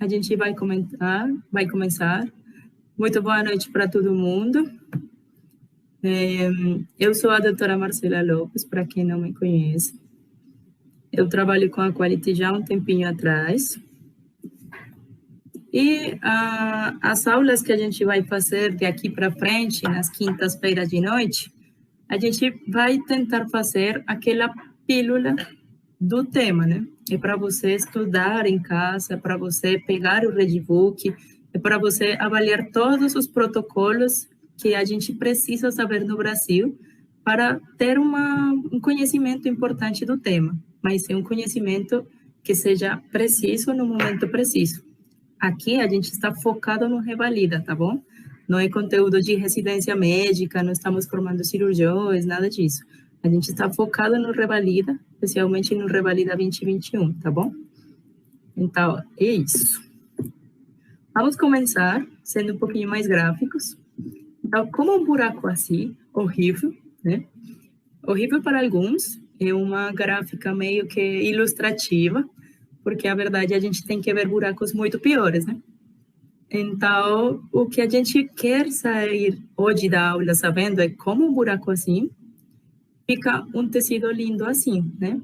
a gente vai começar. Muito boa noite para todo mundo. Eu sou a doutora Marcela Lopes, para quem não me conhece. Eu trabalho com a Quality já há um tempinho atrás. E as aulas que a gente vai fazer de aqui para frente, nas quintas-feiras de noite, a gente vai tentar fazer aquela pílula do tema, né? É para você estudar em casa, é para você pegar o Redbook, é para você avaliar todos os protocolos que a gente precisa saber no Brasil para ter um conhecimento importante do tema, mas é um conhecimento que seja preciso no momento preciso. Aqui a gente está focado no Revalida, tá bom? Não é conteúdo de residência médica, não estamos formando cirurgiões, nada disso. A gente está focado no Revalida, especialmente no Revalida 2021, tá bom? Então, é isso. Vamos começar sendo um pouquinho mais gráficos. Então, como um buraco assim, horrível, né? Horrível para alguns, é uma gráfica meio que ilustrativa, porque a verdade a gente tem que ver buracos muito piores, né? Então, o que a gente quer sair hoje da aula sabendo é como um buraco assim fica um tecido lindo assim, né?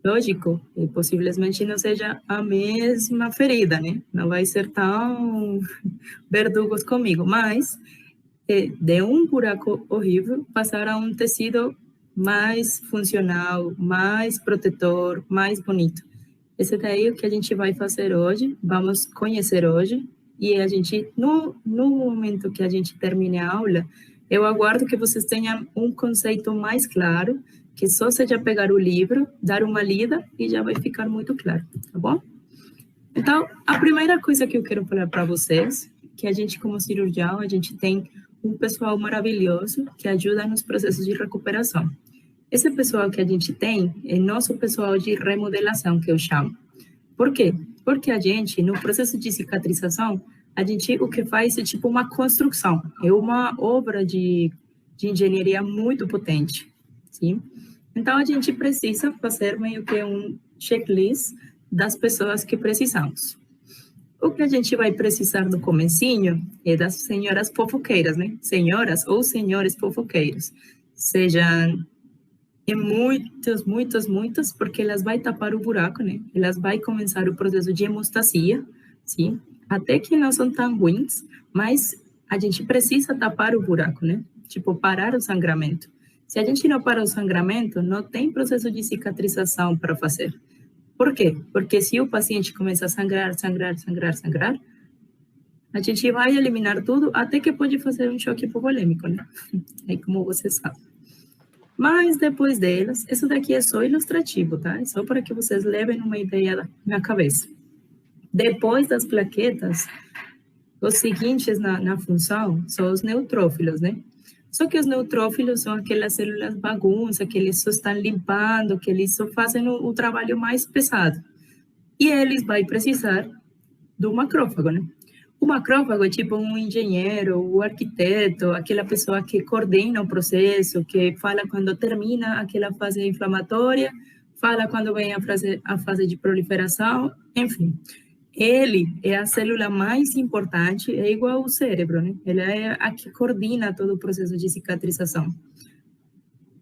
Lógico, possivelmente não seja a mesma ferida, né? Não vai ser tão verdugos comigo, mas de um buraco horrível passar a um tecido mais funcional, mais protetor, mais bonito. Esse daí é o que a gente vai fazer hoje, vamos conhecer hoje, e a gente, no momento que a gente termine a aula, eu aguardo que vocês tenham um conceito mais claro, que só seja pegar o livro, dar uma lida, e já vai ficar muito claro, tá bom? Então, a primeira coisa que eu quero falar para vocês, que a gente como cirurgião, a gente tem um pessoal maravilhoso que ajuda nos processos de recuperação. Esse pessoal que a gente tem é nosso pessoal de remodelação, que eu chamo. Por quê? Porque a gente, no processo de cicatrização, a gente o que faz é tipo uma construção, é uma obra de engenharia muito potente, sim? Então, a gente precisa fazer meio que um checklist das pessoas que precisamos. O que a gente vai precisar no comecinho é das senhoras fofoqueiras, né? Senhoras ou senhores fofoqueiros. Sejam muitas, porque elas vai tapar o buraco, né? Elas vai começar o processo de hemostasia, sim? Até que não são tão ruins, mas a gente precisa tapar o buraco, né? Tipo, parar o sangramento. Se a gente não para o sangramento, não tem processo de cicatrização para fazer. Por quê? Porque se o paciente começa a sangrar, a gente vai eliminar tudo, até que pode fazer um choque hipovolêmico, né? É como você sabe. Mas depois delas, isso daqui é só ilustrativo, tá? É só para que vocês levem uma ideia na cabeça. Depois das plaquetas, os seguintes na função são os neutrófilos, né? Só que os neutrófilos são aquelas células bagunça, que eles só estão limpando, que eles só fazem o trabalho mais pesado. E eles vão precisar do macrófago, né? O macrófago é tipo um engenheiro, o arquiteto, aquela pessoa que coordena o processo, que fala quando termina aquela fase inflamatória, fala quando vem a fase de proliferação, enfim. Ele é a célula mais importante, é igual ao cérebro, né? Ele é a que coordena todo o processo de cicatrização.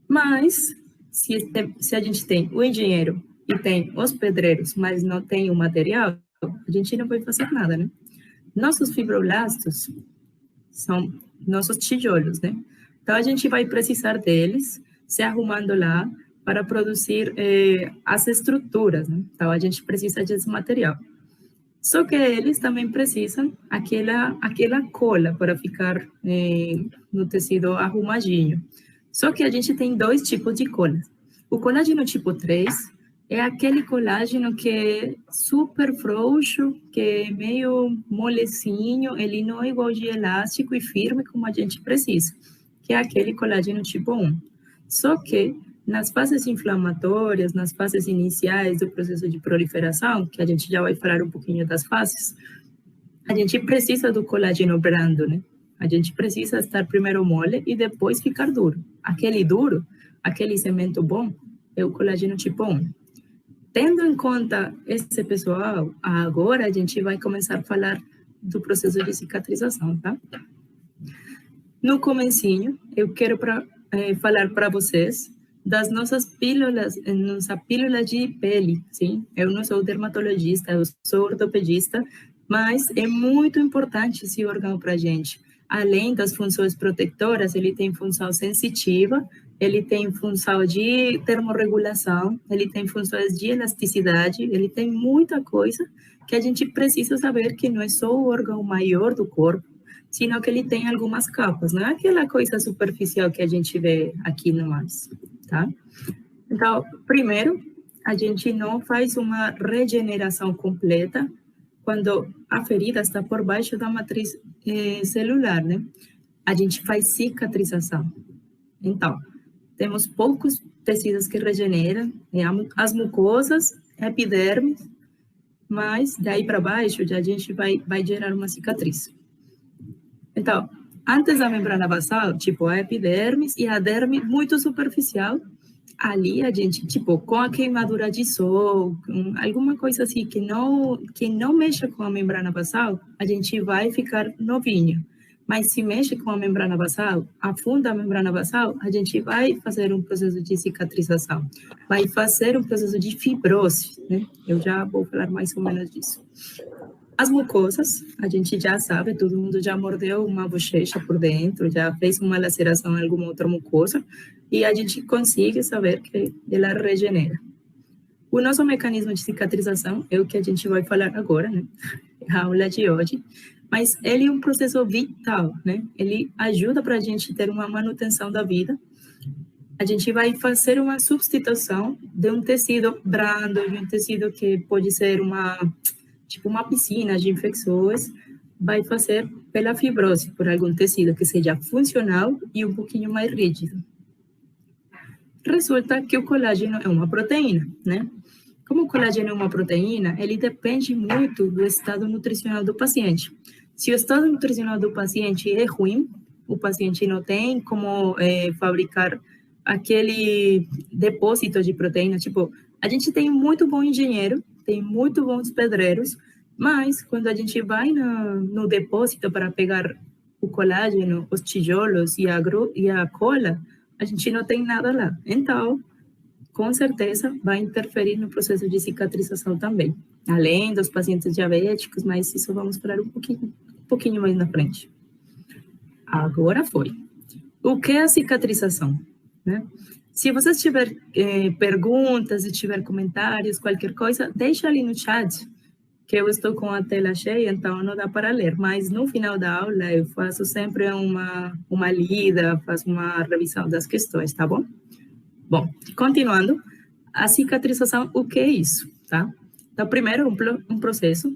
Mas, se a gente tem o engenheiro e tem os pedreiros, mas não tem o material, a gente não vai fazer nada, né? Nossos fibroblastos são nossos tijolos, né? Então, a gente vai precisar deles se arrumando lá para produzir as estruturas, né? Então, a gente precisa desse material. Só que eles também precisam aquela cola para ficar no tecido arrumadinho. Só que a gente tem dois tipos de cola. O colágeno tipo 3 é aquele colágeno que é super frouxo, que é meio molecinho, ele não é igual de elástico e firme como a gente precisa, que é aquele colágeno tipo 1. Só que nas fases inflamatórias, nas fases iniciais do processo de proliferação, que a gente já vai falar um pouquinho das fases, a gente precisa do colágeno brando, né? A gente precisa estar primeiro mole e depois ficar duro. Aquele duro, aquele cimento bom, é o colágeno tipo 1. Tendo em conta esse pessoal, agora a gente vai começar a falar do processo de cicatrização, tá? No comecinho, eu quero falar para vocês das nossas pílulas, nossa pílula de pele, sim? Eu não sou dermatologista, eu sou ortopedista, mas é muito importante esse órgão para a gente. Além das funções protetoras, ele tem função sensitiva, ele tem função de termorregulação, ele tem funções de elasticidade, ele tem muita coisa que a gente precisa saber que não é só o órgão maior do corpo, sino que ele tem algumas capas, não é aquela coisa superficial que a gente vê aqui no mais, tá? Então, primeiro, a gente não faz uma regeneração completa quando a ferida está por baixo da matriz celular, né? A gente faz cicatrização. Então, temos poucos tecidos que regeneram, as mucosas, epiderme, mas daí para baixo a gente vai gerar uma cicatriz. Então, antes da membrana basal, tipo a epidermis e a derme muito superficial, ali a gente, tipo, com a queimadura de sol, alguma coisa assim que não mexa com a membrana basal, a gente vai ficar novinho. Mas se mexe com a membrana basal, afunda a membrana basal, a gente vai fazer um processo de cicatrização, vai fazer um processo de fibrose, né? Eu já vou falar mais ou menos disso. As mucosas, a gente já sabe, todo mundo já mordeu uma bochecha por dentro, já fez uma laceração em alguma outra mucosa, e a gente consegue saber que ela regenera. O nosso mecanismo de cicatrização é o que a gente vai falar agora, né? A aula de hoje, mas ele é um processo vital, né? Ele ajuda para a gente ter uma manutenção da vida. A gente vai fazer uma substituição de um tecido brando, de um tecido que pode ser tipo uma piscina de infecções, vai fazer pela fibrose, por algum tecido que seja funcional e um pouquinho mais rígido. Resulta que o colágeno é uma proteína, né? Como o colágeno é uma proteína, ele depende muito do estado nutricional do paciente. Se o estado nutricional do paciente é ruim, o paciente não tem como fabricar aquele depósito de proteína. Tipo, a gente tem muito bom engenheiro, tem muito bons pedreiros, mas quando a gente vai no depósito para pegar o colágeno, os tijolos e a cola, a gente não tem nada lá. Então, com certeza, vai interferir no processo de cicatrização também, além dos pacientes diabéticos, mas isso vamos falar um pouquinho mais na frente. Agora foi. O que é a cicatrização? Né? Se vocês tiverem perguntas, se tiver comentários, qualquer coisa, deixa ali no chat, que eu estou com a tela cheia, então não dá para ler, mas no final da aula eu faço sempre uma lida, faço uma revisão das questões, tá bom? Bom, continuando, a cicatrização, o que é isso, tá? Então, primeiro, é um processo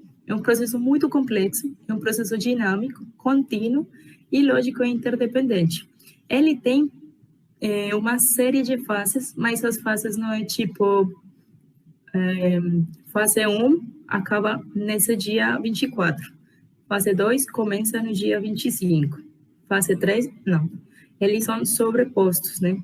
muito complexo, é um processo dinâmico, contínuo e, lógico, interdependente. Ele tem uma série de fases, mas as fases não é tipo, fase 1 acaba nesse dia 24, fase 2 começa no dia 25, fase 3, não. Eles são sobrepostos, né?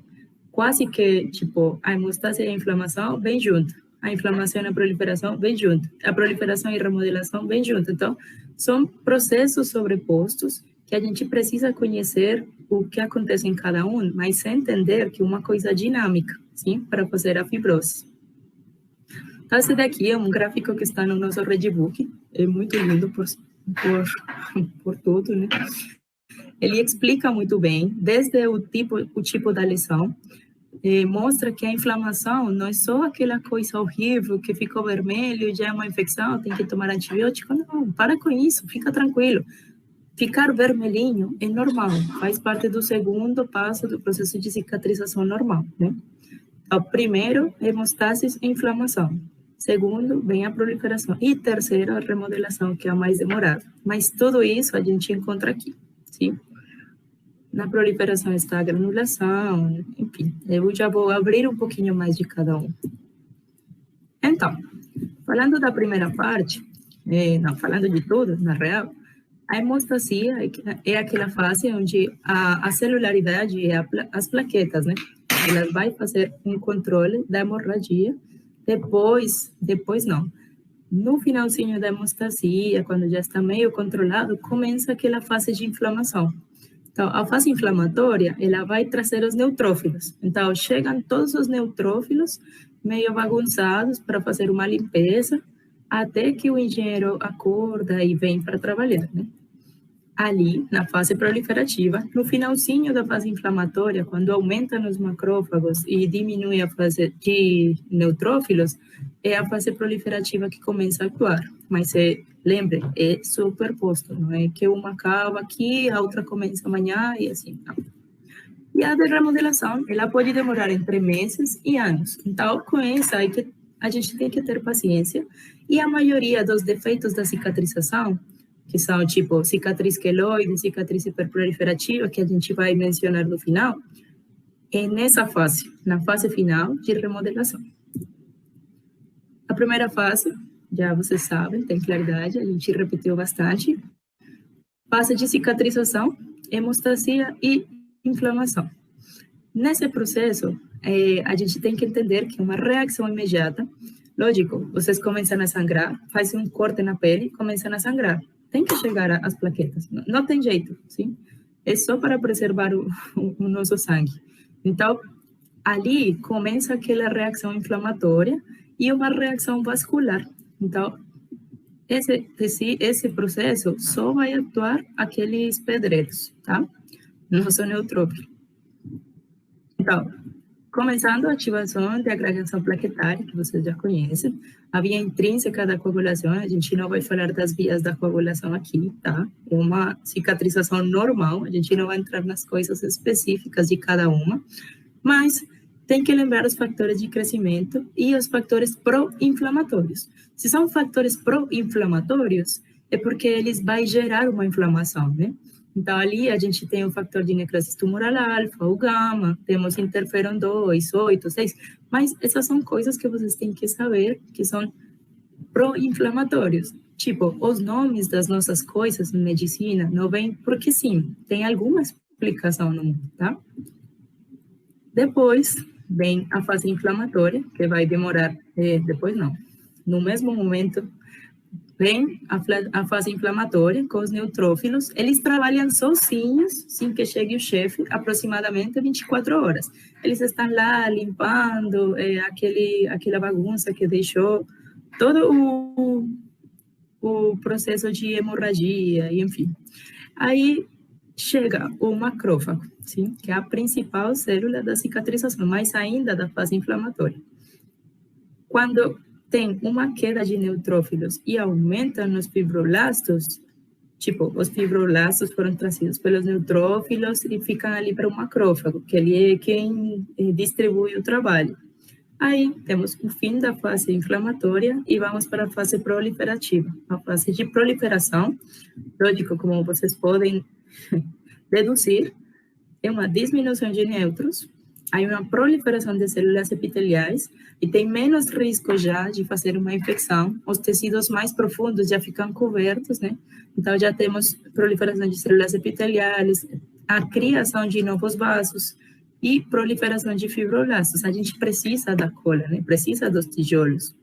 Quase que, tipo, a hemostase e a inflamação vem junto. A inflamação e a proliferação vem junto. A proliferação e a remodelação vem junto. Então, são processos sobrepostos que a gente precisa conhecer o que acontece em cada um, mas entender que é uma coisa dinâmica, sim, para fazer a fibrose. Então, esse daqui é um gráfico que está no nosso Redbook. É muito lindo por tudo, né? Ele explica muito bem, desde o tipo da lesão, mostra que a inflamação não é só aquela coisa horrível que ficou vermelho, já é uma infecção, tem que tomar antibiótico. Não, para com isso, fica tranquilo. Ficar vermelhinho é normal, faz parte do segundo passo do processo de cicatrização normal, né? Então, primeiro, hemostase e inflamação. Segundo, vem a proliferação. E terceiro, a remodelação, que é a mais demorada. Mas tudo isso a gente encontra aqui, sim? Na proliferação está a granulação, enfim. Eu já vou abrir um pouquinho mais de cada um. Então, falando da primeira parte, não, falando de tudo, na real, a hemostasia é aquela fase onde a celularidade e as plaquetas, né? Elas vai fazer um controle da hemorragia Depois não. No finalzinho da hemostasia, quando já está meio controlado, começa aquela fase de inflamação. Então, a fase inflamatória, ela vai trazer os neutrófilos. Então, chegam todos os neutrófilos meio bagunçados para fazer uma limpeza, até que o engenheiro acorda e vem para trabalhar, né? Ali, na fase proliferativa, no finalzinho da fase inflamatória, quando aumenta os macrófagos e diminui a fase de neutrófilos, é a fase proliferativa que começa a atuar. Mas, lembre, é superposto, não é que uma acaba aqui, a outra começa amanhã e assim, não. E a remodelação, ela pode demorar entre meses e anos. Então, com essa, a gente tem que ter paciência. E a maioria dos defeitos da cicatrização, que são tipo cicatriz queloide, cicatriz hiperproliferativa, que a gente vai mencionar no final, é nessa fase, na fase final de remodelação. A primeira fase, já vocês sabem, tem claridade, a gente repetiu bastante. Fase de cicatrização, hemostasia e inflamação. Nesse processo, a gente tem que entender que uma reação imediata, lógico, vocês começam a sangrar, fazem um corte na pele, começam a sangrar. Tem que chegar às plaquetas, não tem jeito, sim? É só para preservar o nosso sangue. Então, ali começa aquela reação inflamatória e uma reação vascular. Então, esse processo só vai atuar aqueles pedreiros, tá? Não são neutrófilos. Então, começando a ativação de agregação plaquetária, que vocês já conhecem, a via intrínseca da coagulação, a gente não vai falar das vias da coagulação aqui, tá? É uma cicatrização normal, a gente não vai entrar nas coisas específicas de cada uma, mas tem que lembrar os fatores de crescimento e os fatores pró-inflamatórios. Se são fatores pró-inflamatórios, é porque eles vão gerar uma inflamação, né? Então, ali a gente tem o fator de necrose tumoral alfa, o gama, temos interferon 2, 8, 6, mas essas são coisas que vocês têm que saber que são pró-inflamatórios. Tipo, os nomes das nossas coisas em medicina não vêm porque sim, tem alguma explicação no mundo, tá? Depois vem a fase inflamatória, que vai demorar, depois não, no mesmo momento, vem a fase inflamatória com os neutrófilos, eles trabalham sozinhos, sem que chegue o chefe, aproximadamente 24 horas. Eles estão lá limpando aquela bagunça que deixou todo o processo de hemorragia, e enfim. Aí chega o macrófago, sim, que é a principal célula da cicatrização, mais ainda da fase inflamatória. Quando tem uma queda de neutrófilos e aumentam os fibroblastos, tipo, os fibroblastos foram trazidos pelos neutrófilos e ficam ali para o macrófago, que ele é quem distribui o trabalho. Aí temos o fim da fase inflamatória e vamos para a fase proliferativa. A fase de proliferação, lógico, como vocês podem deduzir, é uma diminuição de nêutrons, há uma proliferação de células epiteliais e tem menos risco já de fazer uma infecção. Os tecidos mais profundos já ficam cobertos, né? Então, já temos proliferação de células epiteliais, a criação de novos vasos e proliferação de fibroblastos. A gente precisa da cola, né? Precisa dos tijolos.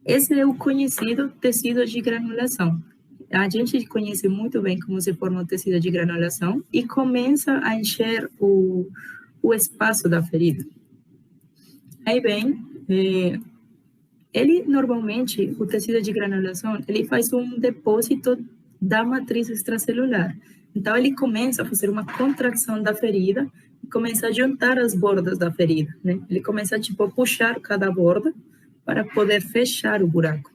Esse é o conhecido tecido de granulação. A gente conhece muito bem como se forma o tecido de granulação e começa a encher o espaço da ferida. Aí bem, ele normalmente, o tecido de granulação, ele faz um depósito da matriz extracelular. Então, ele começa a fazer uma contração da ferida e começa a juntar as bordas da ferida, né? Ele começa a, tipo, puxar cada borda para poder fechar o buraco.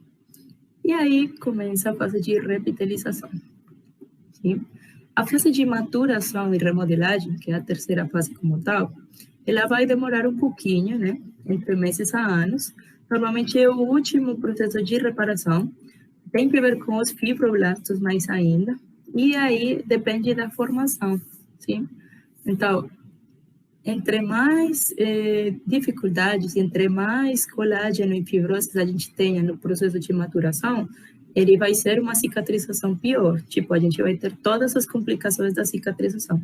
E aí começa a fase de revitalização. Sim? A fase de maturação e remodelagem, que é a terceira fase como tal, ela vai demorar um pouquinho, né? Entre meses a anos. Normalmente é o último processo de reparação. Tem que ver com os fibroblastos mais ainda. E aí depende da formação, sim? Então, entre mais dificuldades, entre mais colágeno e fibroses a gente tenha no processo de maturação, ele vai ser uma cicatrização pior. Tipo, a gente vai ter todas as complicações da cicatrização.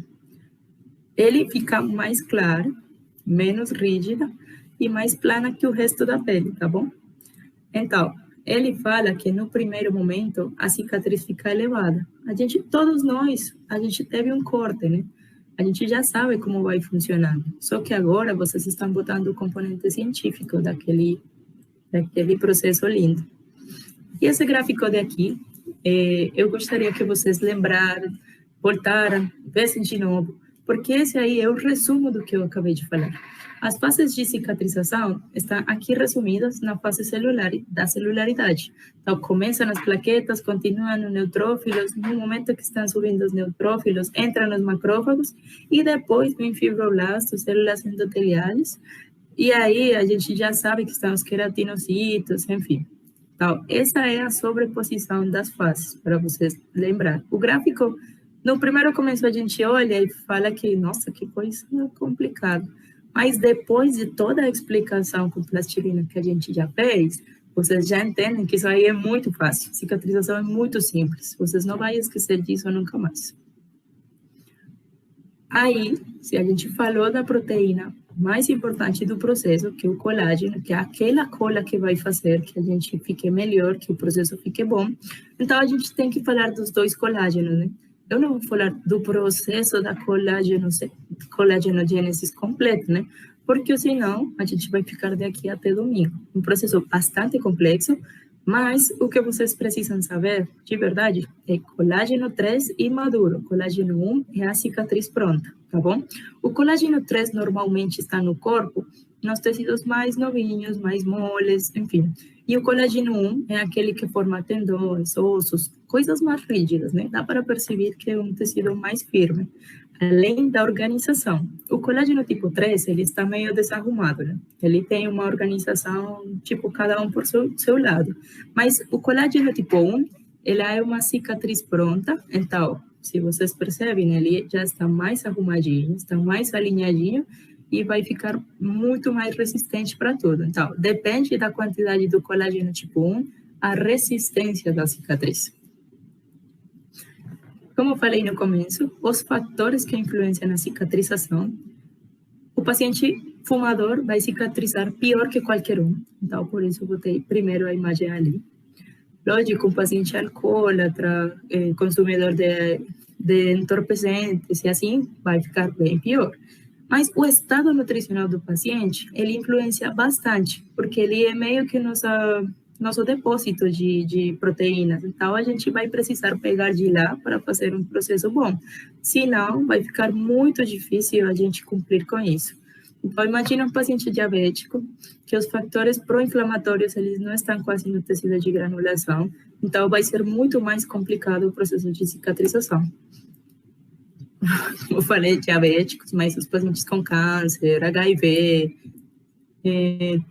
Ele fica mais claro, menos rígida, e mais plana que o resto da pele, tá bom? Então, ele fala que no primeiro momento a cicatriz fica elevada. Todos nós, a gente teve um corte, né? A gente já sabe como vai funcionar. Só que agora vocês estão botando o componente científico daquele processo lindo. E esse gráfico de aqui, eu gostaria que vocês lembraram, voltaram, vissem de novo, porque esse aí é o resumo do que eu acabei de falar. As fases de cicatrização estão aqui resumidas na fase celular da celularidade. Então, começa nas plaquetas, continua nos neutrófilos, no momento que estão subindo os neutrófilos, entra nos macrófagos, e depois vem fibroblastos, células endoteliais, e aí a gente já sabe que estão os queratinocitos, enfim. Então, essa é a sobreposição das faces, para vocês lembrar. O gráfico, no primeiro começo a gente olha e fala que, nossa, que coisa complicada. Mas depois de toda a explicação com plastilina que a gente já fez, vocês já entendem que isso aí é muito fácil. Cicatrização é muito simples. Vocês não vão esquecer disso nunca mais. Aí, se a gente falou da proteína mais importante do processo, que é o colágeno, que é aquela cola que vai fazer que a gente fique melhor, que o processo fique bom, então a gente tem que falar dos dois colágenos, né? Eu não vou falar do processo da colagenogênese completo, né? Porque senão a gente vai ficar daqui até domingo. Um processo bastante complexo, mas o que vocês precisam saber, de verdade, é colágeno 3 e maduro. Colágeno 1 é a cicatriz pronta, tá bom? O colágeno 3 normalmente está no corpo, nos tecidos mais novinhos, mais moles, enfim. E o colágeno 1 é aquele que forma tendões, ossos, coisas mais rígidas, né? Dá para perceber que é um tecido mais firme. Além da organização. O colágeno tipo 3, ele está meio desarrumado, né? Ele tem uma organização, tipo, cada um por seu lado. Mas o colágeno tipo 1, ele é uma cicatriz pronta. Então, se vocês percebem, ele já está mais arrumadinho, está mais alinhadinho e vai ficar muito mais resistente para tudo. Então, depende da quantidade do colágeno tipo 1, a resistência da cicatriz. Como eu falei no começo, os fatores que influenciam na cicatrização, o paciente fumador vai cicatrizar pior que qualquer um. Então, por isso, eu botei primeiro a imagem ali. Lógico, um paciente alcoólatra, consumidor de entorpecentes, e assim, vai ficar bem pior. Mas o estado nutricional do paciente, ele influencia bastante, porque ele é meio que nosso depósito de proteínas. Então, a gente vai precisar pegar de lá para fazer um processo bom. Senão, vai ficar muito difícil a gente cumprir com isso. Então, imagina um paciente diabético, que os fatores pró-inflamatórios, eles não estão quase no tecido de granulação. Então, vai ser muito mais complicado o processo de cicatrização. Como eu falei, diabéticos, mas os pacientes com câncer, HIV,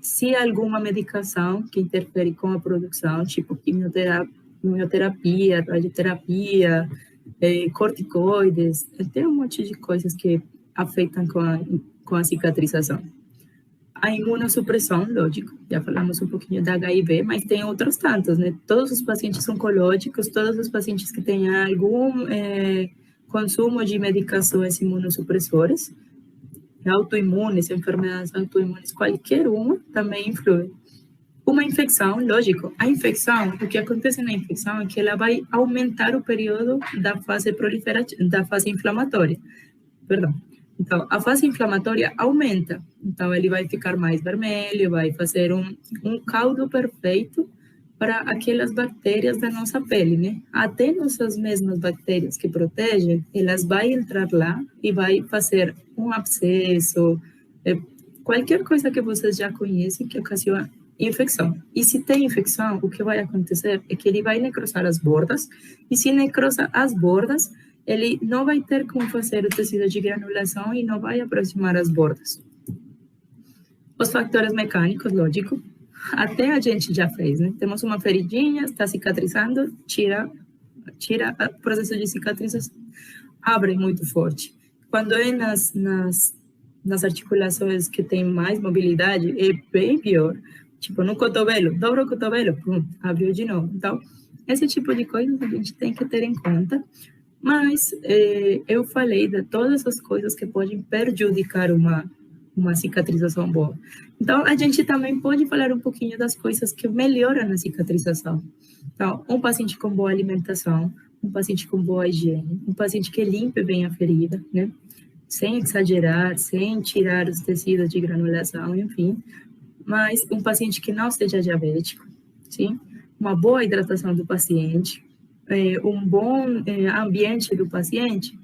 se alguma medicação que interfere com a produção, tipo quimioterapia, radioterapia, corticoides, tem um monte de coisas que afetam com a cicatrização. A imunossupressão, lógico, já falamos um pouquinho da HIV, mas tem outros tantos, né? Todos os pacientes oncológicos, todos os pacientes que têm algum consumo de medicações imunossupressoras, autoimunes, enfermedades autoimunes, qualquer uma também influi. Uma infecção, lógico, a infecção, o que acontece na infecção é que ela vai aumentar o período da fase proliferativa, da fase inflamatória, perdão. Então, a fase inflamatória aumenta, então ele vai ficar mais vermelho, vai fazer um caldo perfeito para aquelas bactérias da nossa pele, né? Até nossas mesmas bactérias que protegem, elas vão entrar lá e vai fazer um abscesso, qualquer coisa que vocês já conhecem que ocasiona infecção. E se tem infecção, o que vai acontecer é que ele vai necrosar as bordas, e se necrosa as bordas, ele não vai ter como fazer o tecido de granulação e não vai aproximar as bordas. Os fatores mecânicos, lógico, até a gente já fez, né? Temos uma feridinha, está cicatrizando, tira o processo de cicatrização, abre muito forte. Quando é nas articulações que tem mais mobilidade, é bem pior. Tipo, no cotovelo, dobra o cotovelo, pum, abriu de novo. Então, esse tipo de coisa a gente tem que ter em conta. Mas eu falei de todas as coisas que podem prejudicar uma uma cicatrização boa. Então, a gente também pode falar um pouquinho das coisas que melhoram a cicatrização. Então, um paciente com boa alimentação, um paciente com boa higiene, um paciente que limpe bem a ferida, né? Sem exagerar, sem tirar os tecidos de granulação, enfim. Mas um paciente que não seja diabético, sim? Uma boa hidratação do paciente, um bom ambiente do paciente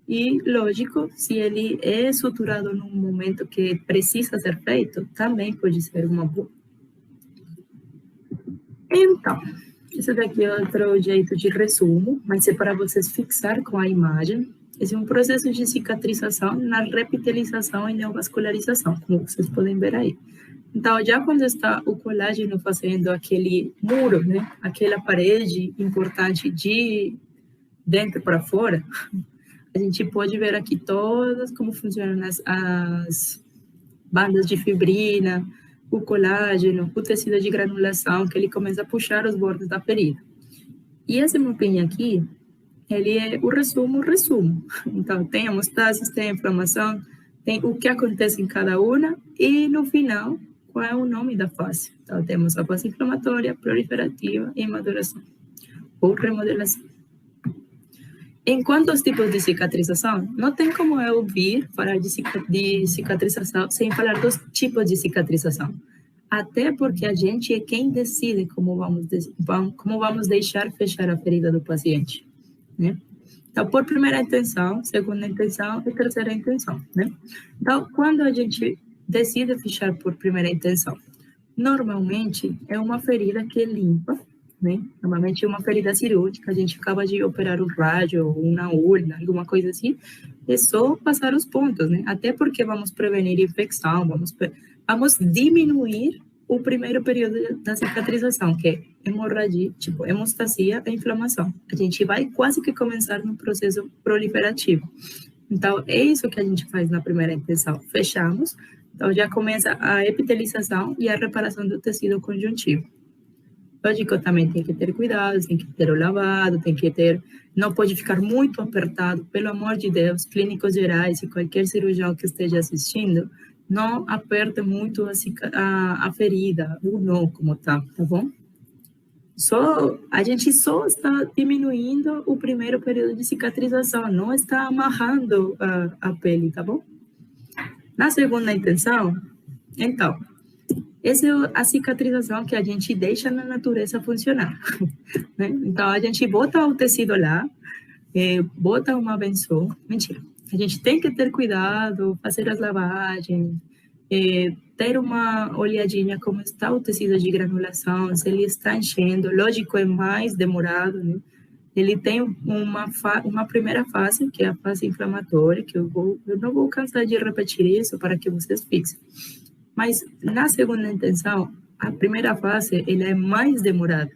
e, lógico, se ele é suturado num momento que precisa ser feito, também pode ser uma boa. Então, esse daqui é outro jeito de resumo, mas é para vocês fixar com a imagem. Esse é um processo de cicatrização na repitelização e neovascularização, como vocês podem ver aí. Então, já quando está o colágeno fazendo aquele muro, né, aquela parede importante de dentro para fora, a gente pode ver aqui todas como funcionam as bandas de fibrina, o colágeno, o tecido de granulação, que ele começa a puxar os bordes da ferida. E esse mapinha aqui, ele é o resumo. Então, tem a hemostasis, tem a inflamação, tem o que acontece em cada uma, e no final, qual é o nome da fase. Então, temos a fase inflamatória, proliferativa e maduração, ou remodelação. Em quanto aos tipos de cicatrização, não tem como eu vir falar de cicatrização sem falar dos tipos de cicatrização. Até porque a gente é quem decide como vamos deixar fechar a ferida do paciente, né? Então, por primeira intenção, segunda intenção e terceira intenção, né? Então, quando a gente decide fechar por primeira intenção, normalmente é uma ferida que é limpa, né? Normalmente é uma ferida cirúrgica, a gente acaba de operar um rádio, uma urna, alguma coisa assim, é só passar os pontos, né? Até porque vamos prevenir infecção, vamos diminuir o primeiro período da cicatrização, que é hemorragia, tipo hemostasia e inflamação. A gente vai quase que começar no processo proliferativo. Então, é isso que a gente faz na primeira intenção. Fechamos, então já começa a epitelização e a reparação do tecido conjuntivo. Lógico, também tem que ter cuidado, tem que ter o lavado, não pode ficar muito apertado, pelo amor de Deus, clínicos gerais e qualquer cirurgião que esteja assistindo, não aperte muito a ferida, ou não, como tá bom? A gente só está diminuindo o primeiro período de cicatrização, não está amarrando a pele, tá bom? Na segunda intenção, então, essa é a cicatrização que a gente deixa na natureza funcionar, né? Então, a gente bota o tecido lá, bota uma benção, mentira. A gente tem que ter cuidado, fazer as lavagens, ter uma olhadinha como está o tecido de granulação, se ele está enchendo. Lógico, é mais demorado, né? Ele tem uma primeira fase, que é a fase inflamatória, que eu não vou cansar de repetir isso para que vocês fixem. Mas na segunda intenção, a primeira fase ela é mais demorada.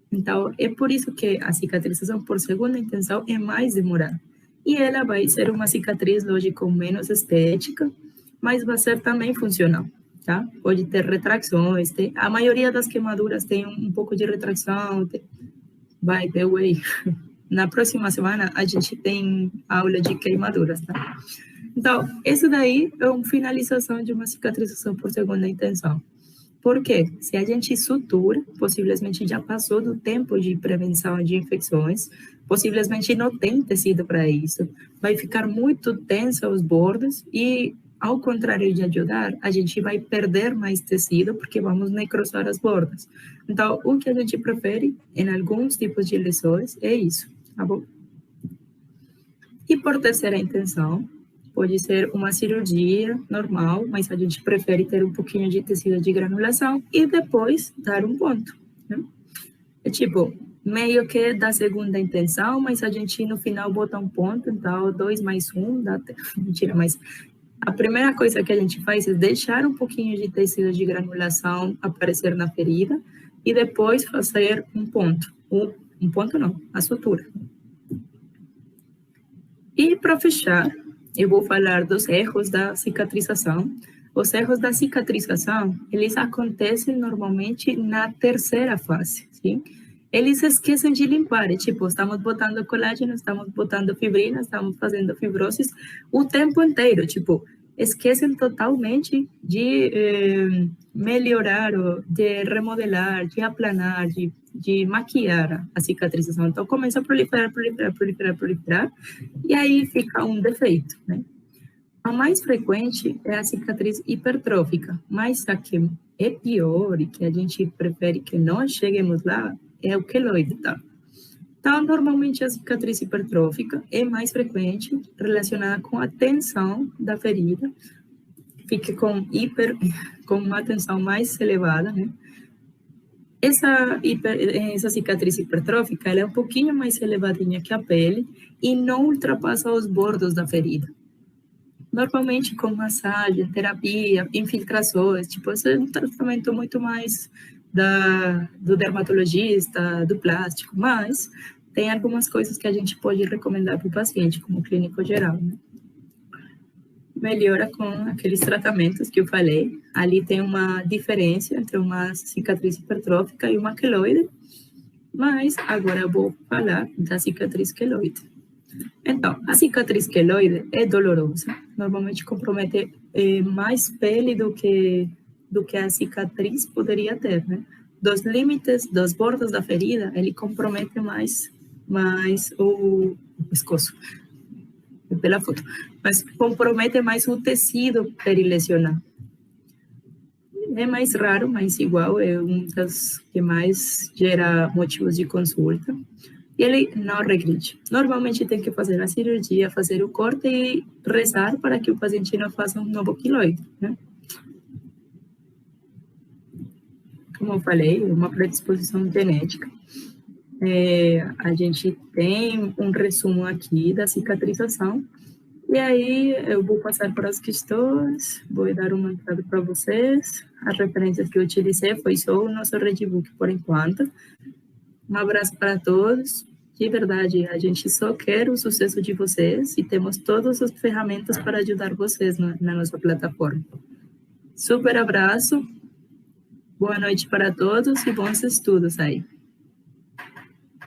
Então, é por isso que a cicatrização por segunda intenção é mais demorada. E ela vai ser uma cicatriz, lógico, menos estética, mas vai ser também funcional, tá? Pode ter retrações, a maioria das queimaduras tem um pouco de retração, by the way. Na próxima semana, a gente tem aula de queimaduras, tá? Então, isso daí é uma finalização de uma cicatrização por segunda intenção. Por quê? Se a gente sutura, possivelmente já passou do tempo de prevenção de infecções, possivelmente não tem tecido para isso, vai ficar muito tensa os bordos e, ao contrário de ajudar, a gente vai perder mais tecido porque vamos necrosar as bordas. Então, o que a gente prefere em alguns tipos de lesões é isso, tá bom? E por terceira intenção, pode ser uma cirurgia normal, mas a gente prefere ter um pouquinho de tecido de granulação e depois dar um ponto, né? É tipo, meio que da segunda intenção, mas a gente no final bota um ponto, então 2 mais 1 dá... Mentira, mas a primeira coisa que a gente faz é deixar um pouquinho de tecido de granulação aparecer na ferida e depois fazer um ponto. Um ponto não, a sutura. E para fechar, eu vou falar dos erros da cicatrização. Os erros da cicatrização, eles acontecem normalmente na terceira fase, sim? Eles esquecem de limpar, tipo, estamos botando colágeno, estamos botando fibrina, estamos fazendo fibroses o tempo inteiro, tipo, esquecem totalmente de melhorar, ou de remodelar, de aplanar, de maquiar a cicatrização. Então, começa a proliferar, proliferar, proliferar, proliferar, e aí fica um defeito, né? A mais frequente é a cicatriz hipertrófica, mas a que é pior e que a gente prefere que não cheguemos lá é o queloide, tá? Então, normalmente a cicatriz hipertrófica é mais frequente, relacionada com a tensão da ferida, fica com uma tensão mais elevada, né? Essa cicatriz hipertrófica, ela é um pouquinho mais elevadinha que a pele e não ultrapassa os bordos da ferida. Normalmente com massagem, terapia, infiltrações, tipo, esse é um tratamento muito mais do dermatologista, do plástico, mas tem algumas coisas que a gente pode recomendar para o paciente, como clínico geral, né? Melhora com aqueles tratamentos que eu falei. Ali tem uma diferença entre uma cicatriz hipertrófica e uma queloide, mas agora eu vou falar da cicatriz queloide. Então, a cicatriz queloide é dolorosa, normalmente compromete mais pele do que a cicatriz poderia ter, né? Dos limites, dos bordos da ferida, ele compromete mais o pescoço, pela foto, mas compromete mais o tecido perilesional. É mais raro, mas igual, é um das que mais gera motivos de consulta. E ele não regride. Normalmente tem que fazer a cirurgia, fazer o corte e rezar para que o paciente não faça um novo queloide, né? Como eu falei, uma predisposição genética. A gente tem um resumo aqui da cicatrização. E aí eu vou passar para as questões, vou dar uma entrada para vocês. As referências que eu utilizei foi só o nosso Redbook por enquanto. Um abraço para todos. De verdade, a gente só quer o sucesso de vocês e temos todas as ferramentas para ajudar vocês na nossa plataforma. Super abraço, boa noite para todos e bons estudos aí.